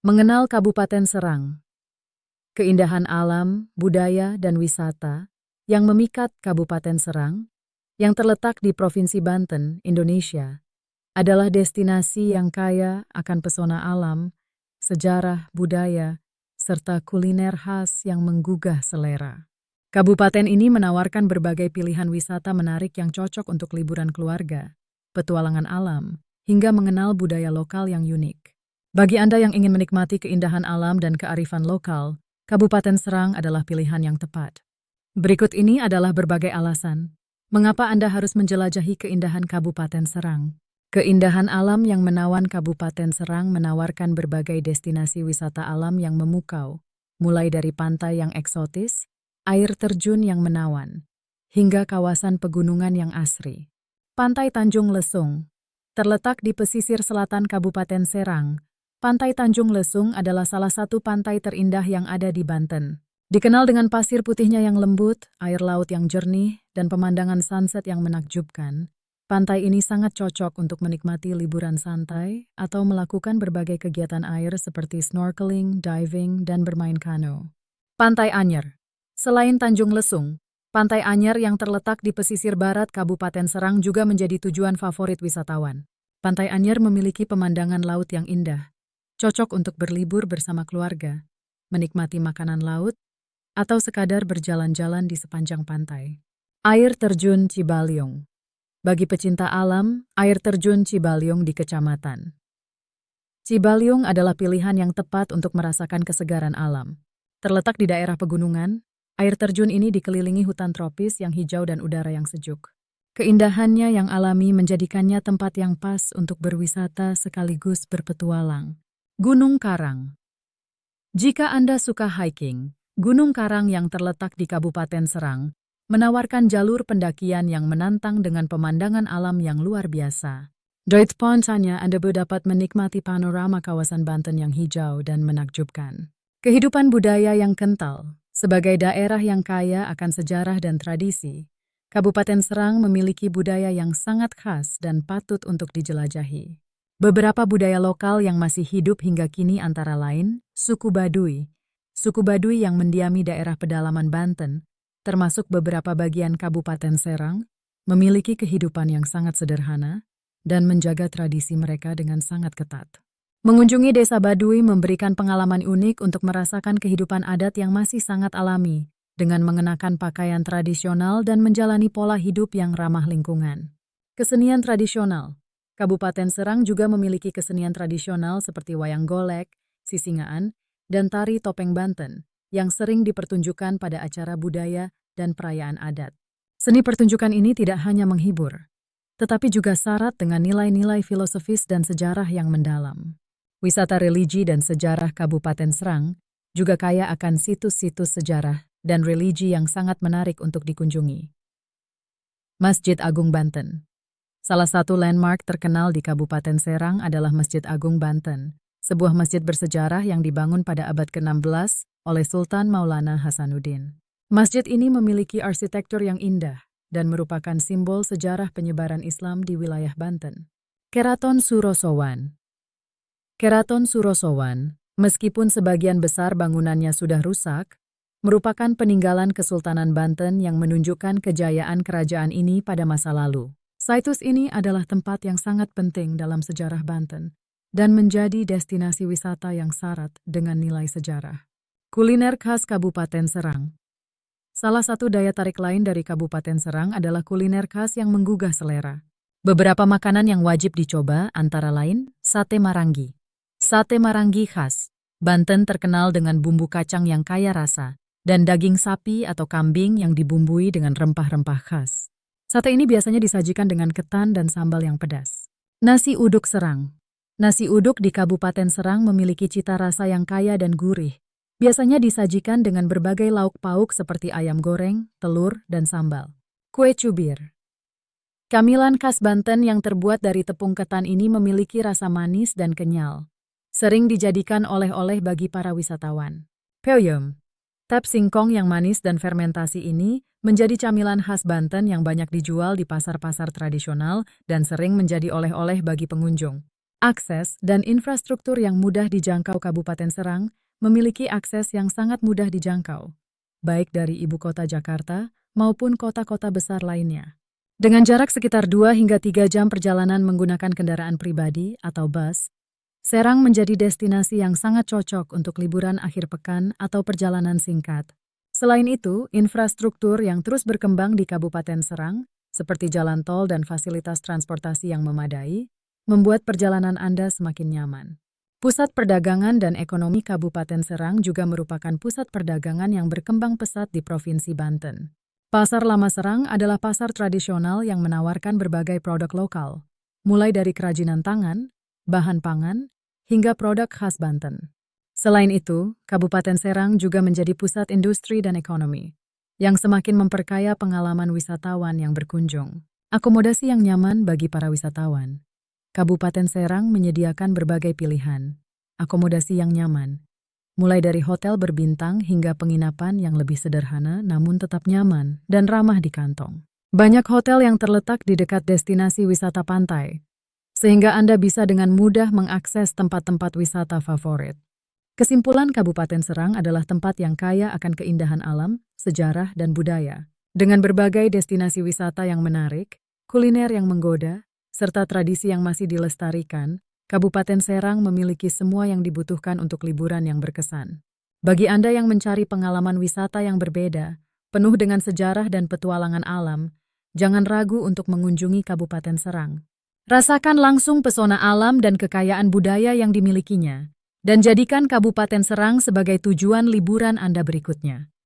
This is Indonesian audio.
Mengenal Kabupaten Serang, keindahan alam, budaya, dan wisata yang memikat Kabupaten Serang, yang terletak di Provinsi Banten, Indonesia, adalah destinasi yang kaya akan pesona alam, sejarah, budaya, serta kuliner khas yang menggugah selera. Kabupaten ini menawarkan berbagai pilihan wisata menarik yang cocok untuk liburan keluarga, petualangan alam, hingga mengenal budaya lokal yang unik. Bagi Anda yang ingin menikmati keindahan alam dan kearifan lokal, Kabupaten Serang adalah pilihan yang tepat. Berikut ini adalah berbagai alasan mengapa Anda harus menjelajahi keindahan Kabupaten Serang. Keindahan alam yang menawan Kabupaten Serang menawarkan berbagai destinasi wisata alam yang memukau, mulai dari pantai yang eksotis, air terjun yang menawan, hingga kawasan pegunungan yang asri. Pantai Tanjung Lesung terletak di pesisir selatan Kabupaten Serang. Pantai Tanjung Lesung adalah salah satu pantai terindah yang ada di Banten. Dikenal dengan pasir putihnya yang lembut, air laut yang jernih, dan pemandangan sunset yang menakjubkan, pantai ini sangat cocok untuk menikmati liburan santai atau melakukan berbagai kegiatan air seperti snorkeling, diving, dan bermain kano. Pantai Anyer. Selain Tanjung Lesung, Pantai Anyer yang terletak di pesisir barat Kabupaten Serang juga menjadi tujuan favorit wisatawan. Pantai Anyer memiliki pemandangan laut yang indah, cocok untuk berlibur bersama keluarga, menikmati makanan laut, atau sekadar berjalan-jalan di sepanjang pantai. Air Terjun Cibaliung. Bagi pecinta alam, air terjun Cibaliung di Kecamatan Cibaliung adalah pilihan yang tepat untuk merasakan kesegaran alam. Terletak di daerah pegunungan, air terjun ini dikelilingi hutan tropis yang hijau dan udara yang sejuk. Keindahannya yang alami menjadikannya tempat yang pas untuk berwisata sekaligus berpetualang. Gunung Karang. Jika Anda suka hiking, Gunung Karang yang terletak di Kabupaten Serang menawarkan jalur pendakian yang menantang dengan pemandangan alam yang luar biasa. Di puncaknya Anda dapat menikmati panorama kawasan Banten yang hijau dan menakjubkan. Kehidupan budaya yang kental. Sebagai daerah yang kaya akan sejarah dan tradisi, Kabupaten Serang memiliki budaya yang sangat khas dan patut untuk dijelajahi. Beberapa budaya lokal yang masih hidup hingga kini antara lain, suku Baduy. Suku Baduy yang mendiami daerah pedalaman Banten, termasuk beberapa bagian Kabupaten Serang, memiliki kehidupan yang sangat sederhana dan menjaga tradisi mereka dengan sangat ketat. Mengunjungi desa Baduy memberikan pengalaman unik untuk merasakan kehidupan adat yang masih sangat alami, dengan mengenakan pakaian tradisional dan menjalani pola hidup yang ramah lingkungan. Kesenian tradisional. Kabupaten Serang juga memiliki kesenian tradisional seperti wayang golek, sisingaan, dan tari topeng Banten, yang sering dipertunjukkan pada acara budaya dan perayaan adat. Seni pertunjukan ini tidak hanya menghibur, tetapi juga syarat dengan nilai-nilai filosofis dan sejarah yang mendalam. Wisata religi dan sejarah Kabupaten Serang juga kaya akan situs-situs sejarah dan religi yang sangat menarik untuk dikunjungi. Masjid Agung Banten. Salah satu landmark terkenal di Kabupaten Serang adalah Masjid Agung Banten, sebuah masjid bersejarah yang dibangun pada abad ke-16 oleh Sultan Maulana Hasanuddin. Masjid ini memiliki arsitektur yang indah dan merupakan simbol sejarah penyebaran Islam di wilayah Banten. Keraton Surosowan. Keraton Surosowan, meskipun sebagian besar bangunannya sudah rusak, merupakan peninggalan Kesultanan Banten yang menunjukkan kejayaan kerajaan ini pada masa lalu. Situs ini adalah tempat yang sangat penting dalam sejarah Banten dan menjadi destinasi wisata yang syarat dengan nilai sejarah. Kuliner khas Kabupaten Serang. Salah satu daya tarik lain dari Kabupaten Serang adalah kuliner khas yang menggugah selera. Beberapa makanan yang wajib dicoba antara lain sate marangi. Sate marangi khas Banten terkenal dengan bumbu kacang yang kaya rasa dan daging sapi atau kambing yang dibumbui dengan rempah-rempah khas. Sate ini biasanya disajikan dengan ketan dan sambal yang pedas. Nasi uduk Serang. Nasi uduk di Kabupaten Serang memiliki cita rasa yang kaya dan gurih. Biasanya disajikan dengan berbagai lauk pauk seperti ayam goreng, telur, dan sambal. Kue cubir. Camilan khas Banten yang terbuat dari tepung ketan ini memiliki rasa manis dan kenyal. Sering dijadikan oleh-oleh bagi para wisatawan. Peyem. Tep singkong yang manis dan fermentasi ini menjadi camilan khas Banten yang banyak dijual di pasar-pasar tradisional dan sering menjadi oleh-oleh bagi pengunjung. Akses dan infrastruktur yang mudah dijangkau. Kabupaten Serang memiliki akses yang sangat mudah dijangkau, baik dari ibu kota Jakarta maupun kota-kota besar lainnya. Dengan jarak sekitar 2 hingga 3 jam perjalanan menggunakan kendaraan pribadi atau bus, Serang menjadi destinasi yang sangat cocok untuk liburan akhir pekan atau perjalanan singkat. Selain itu, infrastruktur yang terus berkembang di Kabupaten Serang, seperti jalan tol dan fasilitas transportasi yang memadai, membuat perjalanan Anda semakin nyaman. Pusat perdagangan dan ekonomi Kabupaten Serang juga merupakan pusat perdagangan yang berkembang pesat di Provinsi Banten. Pasar Lama Serang adalah pasar tradisional yang menawarkan berbagai produk lokal, mulai dari kerajinan tangan, bahan pangan, hingga produk khas Banten. Selain itu, Kabupaten Serang juga menjadi pusat industri dan ekonomi, yang semakin memperkaya pengalaman wisatawan yang berkunjung. Akomodasi yang nyaman bagi para wisatawan. Kabupaten Serang menyediakan berbagai pilihan akomodasi yang nyaman, mulai dari hotel berbintang hingga penginapan yang lebih sederhana namun tetap nyaman dan ramah di kantong. Banyak hotel yang terletak di dekat destinasi wisata pantai, sehingga Anda bisa dengan mudah mengakses tempat-tempat wisata favorit. Kesimpulan, Kabupaten Serang adalah tempat yang kaya akan keindahan alam, sejarah, dan budaya. Dengan berbagai destinasi wisata yang menarik, kuliner yang menggoda, serta tradisi yang masih dilestarikan, Kabupaten Serang memiliki semua yang dibutuhkan untuk liburan yang berkesan. Bagi Anda yang mencari pengalaman wisata yang berbeda, penuh dengan sejarah dan petualangan alam, jangan ragu untuk mengunjungi Kabupaten Serang. Rasakan langsung pesona alam dan kekayaan budaya yang dimilikinya, dan jadikan Kabupaten Serang sebagai tujuan liburan Anda berikutnya.